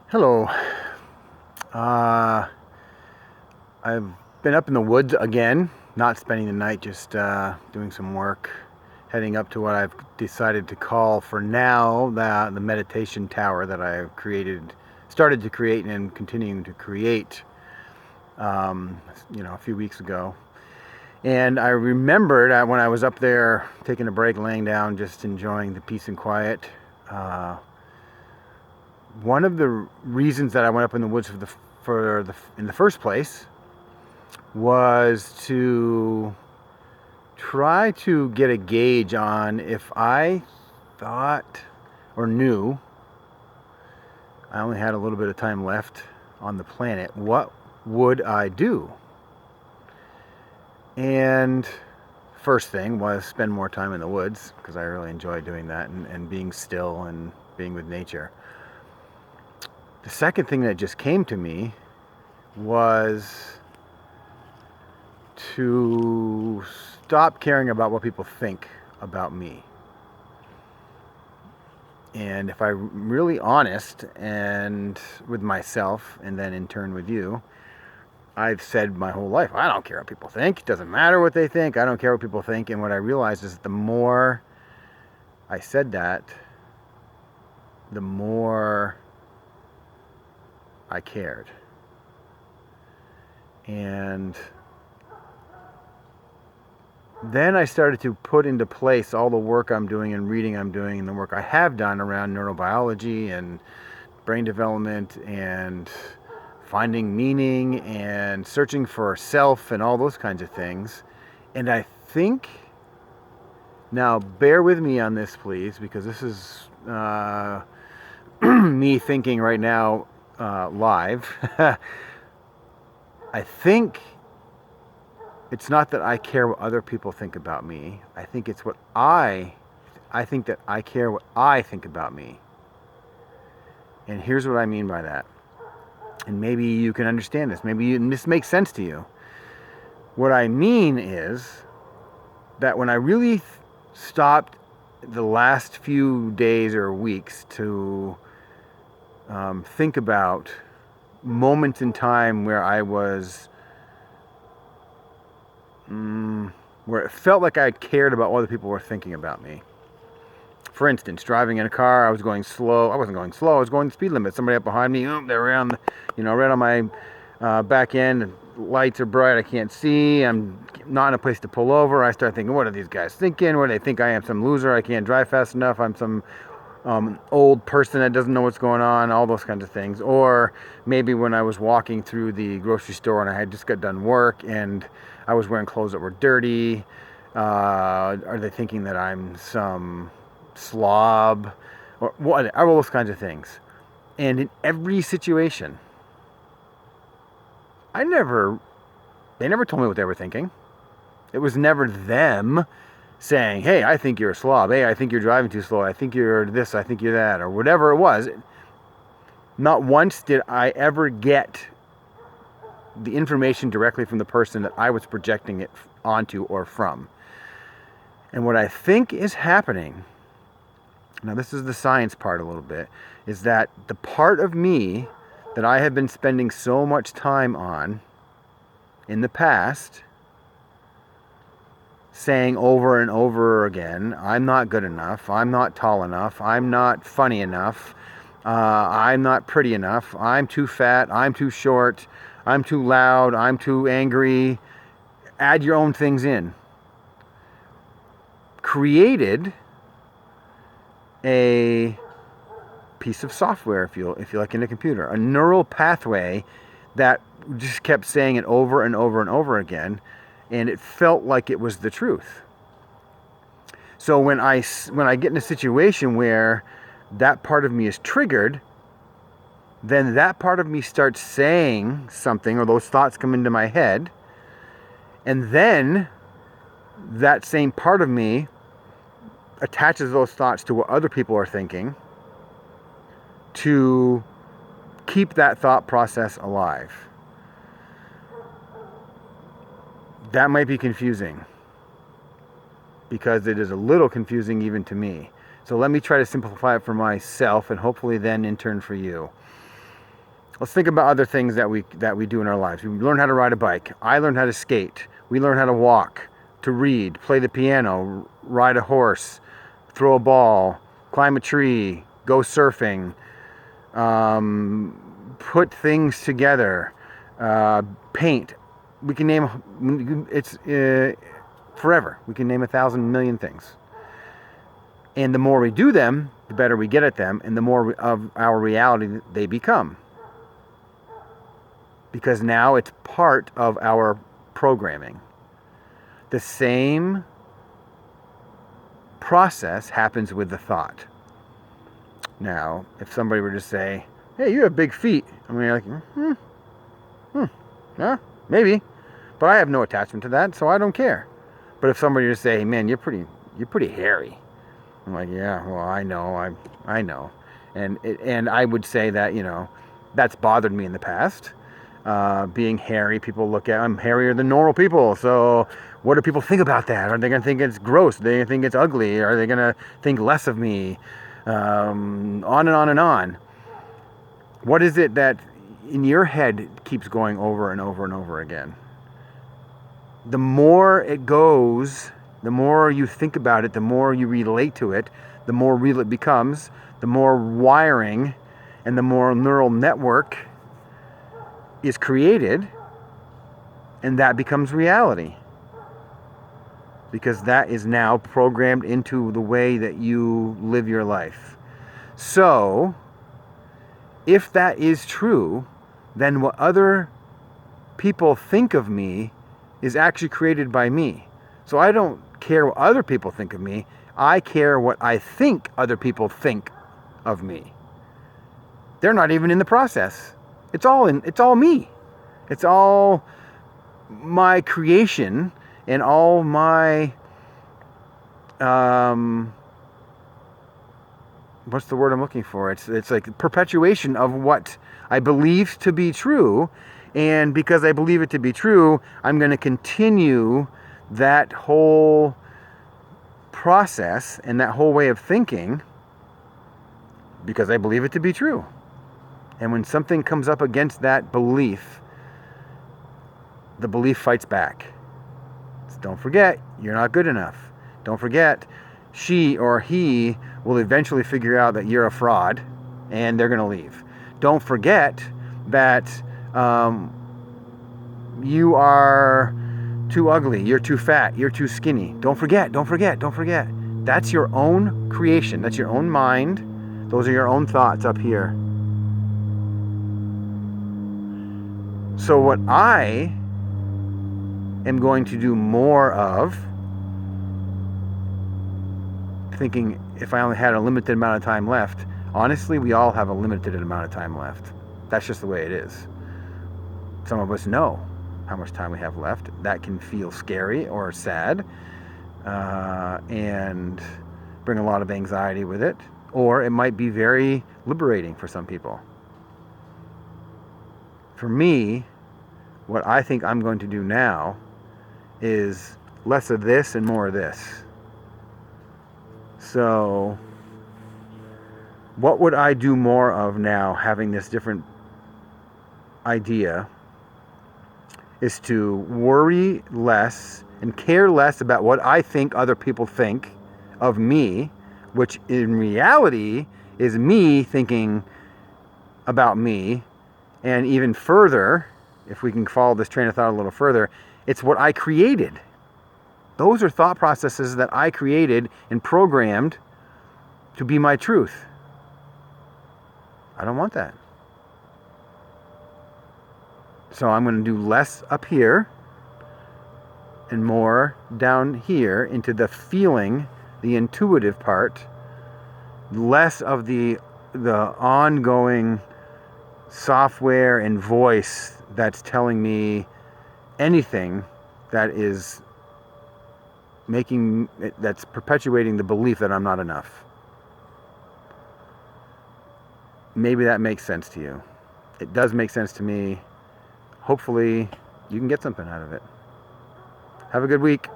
Hello. Uh, I've been up in the woods again, not spending the night, just doing some work, heading up to what I've decided to call for now the meditation tower that I've started to create and continuing to create, a few weeks ago. And I remembered when I was up there taking a break, laying down, just enjoying the peace and quiet. Uh, One of the reasons that I went up in the woods in the first place was to try to get a gauge on if I thought or knew I only had a little bit of time left on the planet, what would I do? And first thing was spend more time in the woods because I really enjoy doing that and being still and being with nature. The second thing that just came to me was to stop caring about what people think about me. And if I'm really honest and with myself and then in turn with you, I've said my whole life, I don't care what people think. It doesn't matter what they think. I don't care what people think. And what I realized is the more I said that, the more I cared. And then I started to put into place all the work I'm doing and reading I'm doing and the work I have done around neurobiology and brain development and finding meaning and searching for self and all those kinds of things. And I think, now bear with me on this please, because this is me thinking right now live. I think it's not that I care what other people think about me. I think it's I think that I care what I think about me. And here's what I mean by that. And maybe you can understand this. This makes sense to you. What I mean is that when I really stopped the last few days or weeks to think about moments in time where I was where it felt like I cared about what other people were thinking about me. For instance, driving in a car, I was going slow. I wasn't going slow. I was going the speed limit. Somebody up behind me, they're around, right on my back end. Lights are bright. I can't see. I'm not in a place to pull over. I start thinking, what are these guys thinking? What do they think? I am some loser. I can't drive fast enough. I'm some old person that doesn't know what's going on. All those kinds of things. Or maybe when I was walking through the grocery store and I had just got done work and I was wearing clothes that were dirty. Are they thinking that I'm some slob, or what? All those kinds of things. And in every situation, they never told me what they were thinking. It was never them saying, hey, I think you're a slob. Hey, I think you're driving too slow. I think you're this. I think you're that. Or whatever it was. Not once did I ever get the information directly from the person that I was projecting it onto or from. And what I think is happening, now this is the science part a little bit, is that the part of me that I have been spending so much time on in the past, saying over and over again, I'm not good enough, I'm not tall enough, I'm not funny enough, I'm not pretty enough, I'm too fat, I'm too short, I'm too loud, I'm too angry, add your own things in, created a piece of software, if you like, in a computer, a neural pathway that just kept saying it over and over and over again, and it felt like it was the truth. So when I get in a situation where that part of me is triggered, then that part of me starts saying something, or those thoughts come into my head, and then that same part of me attaches those thoughts to what other people are thinking to keep that thought process alive. That might be confusing, because it is a little confusing even to me. So let me try to simplify it for myself and hopefully then in turn for you. Let's think about other things that we do in our lives. We learn how to ride a bike. I learned how to skate. We learn how to walk, to read, play the piano, ride a horse, throw a ball, climb a tree, go surfing, put things together, paint. We can name, it's forever. We can name 1,000 million things. And the more we do them, the better we get at them, and the more of our reality they become. Because now it's part of our programming. The same process happens with the thought. Now, if somebody were to say, hey, you have big feet, I mean, like, yeah, maybe, but I have no attachment to that, so I don't care. But if somebody were to say, hey, man, you're pretty hairy, I'm like, yeah, well, I know, and I would say that, you know, that's bothered me in the past. Being hairy, people look at, I'm hairier than normal people, so what do people think about that? Are they going to think it's gross? Are they going to think it's ugly? Are they going to think less of me? On and on and on. What is it that in your head keeps going over and over and over again? The more it goes, the more you think about it, the more you relate to it, the more real it becomes, the more wiring and the more neural network is created, and that becomes reality. Because that is now programmed into the way that you live your life. So, if that is true, then what other people think of me is actually created by me. So I don't care what other people think of me. I care what I think other people think of me. They're not even in the process. It's all me. It's all my creation and all my what's the word I'm looking for? It's like perpetuation of what I believe to be true, and because I believe it to be true, I'm going to continue that whole process and that whole way of thinking because I believe it to be true. And when something comes up against that belief, the belief fights back. So don't forget, you're not good enough. Don't forget, she or he will eventually figure out that you're a fraud and they're going to leave. Don't forget that you are too ugly, you're too fat, you're too skinny. Don't forget. That's your own creation. That's your own mind. Those are your own thoughts up here. So what I am going to do more of, thinking if I only had a limited amount of time left, honestly, we all have a limited amount of time left. That's just the way it is. Some of us know how much time we have left. That can feel scary or sad and bring a lot of anxiety with it. Or it might be very liberating for some people. For me, what I think I'm going to do now is less of this and more of this. So, what would I do more of now, having this different idea, is to worry less and care less about what I think other people think of me, which in reality is me thinking about me. And even further, if we can follow this train of thought a little further, it's what I created. Those are thought processes that I created and programmed to be my truth. I don't want that. So I'm going to do less up here and more down here into the feeling, the intuitive part, less of the ongoing software and voice that's telling me anything that is that's perpetuating the belief that I'm not enough. Maybe that makes sense to you. It does make sense to me. Hopefully you can get something out of it. Have a good week.